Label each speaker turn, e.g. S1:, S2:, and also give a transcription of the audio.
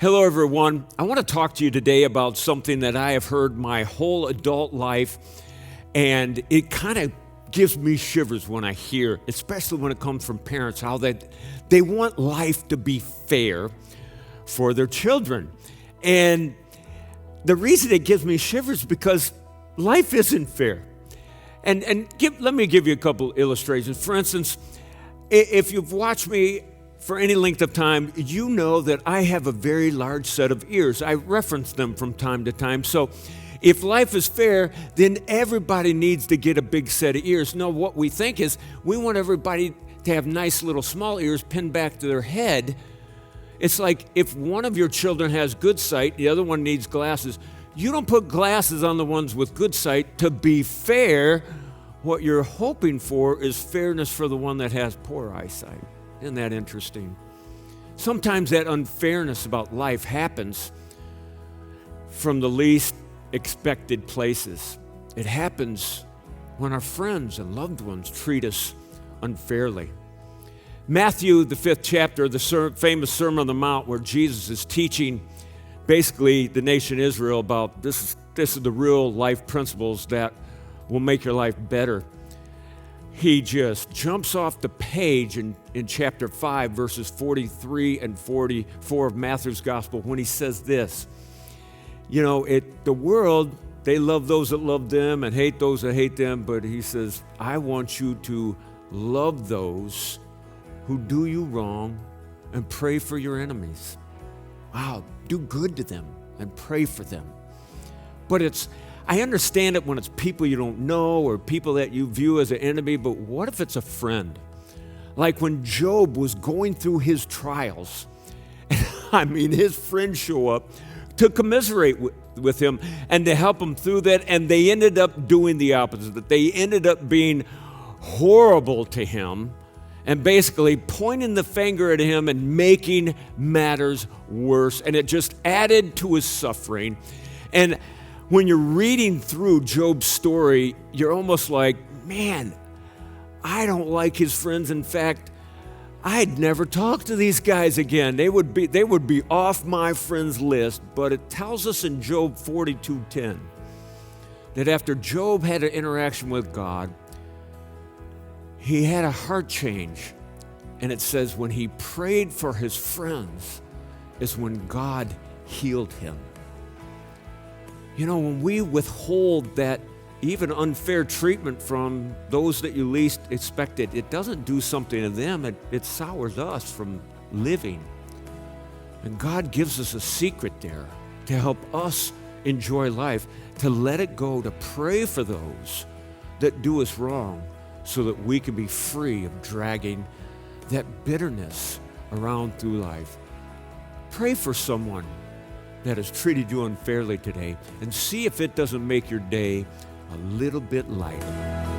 S1: Hello, everyone. I want to talk to you today about something that I have heard my whole adult life, and it kind of gives me shivers when I hear, especially when it comes from parents, how they want life to be fair for their children. And the reason it gives me shivers is because life isn't fair. Let me give you a couple illustrations. For instance, if you've watched me for any length of time, you know that I have a very large set of ears. I reference them from time to time. So if life is fair, then everybody needs to get a big set of ears. No, what we think is we want everybody to have nice little small ears pinned back to their head. It's like if one of your children has good sight, the other one needs glasses. You don't put glasses on the ones with good sight. To be fair, what you're hoping for is fairness for the one that has poor eyesight. Isn't that interesting? Sometimes that unfairness about life happens from the least expected places. It happens when our friends and loved ones treat us unfairly. Matthew, the 5th chapter, the famous Sermon on the Mount, where Jesus is teaching basically the nation Israel about this is the real life principles that will make your life better. He just jumps off the page in chapter 5, verses 43 and 44 of Matthew's gospel when he says this. The world, they love those that love them and hate those that hate them, but he says, I want you to love those who do you wrong and pray for your enemies. Wow, do good to them and pray for them. But I understand it when it's people you don't know or people that you view as an enemy, but what if it's a friend? Like when Job was going through his trials, his friends show up to commiserate with him and to help him through that, and they ended up doing the opposite. That they ended up being horrible to him and basically pointing the finger at him and making matters worse, and it just added to his suffering. And when you're reading through Job's story, you're almost like, man, I don't like his friends. In fact, I'd never talk to these guys again. They would be off my friends list. But it tells us in Job 42:10 that after Job had an interaction with God, he had a heart change. And it says when he prayed for his friends is when God healed him. When we withhold that even unfair treatment from those that you least expected, it doesn't do something to them, it sours us from living. And God gives us a secret there to help us enjoy life, to let it go, to pray for those that do us wrong so that we can be free of dragging that bitterness around through life. Pray for someone that has treated you unfairly today, and see if it doesn't make your day a little bit lighter.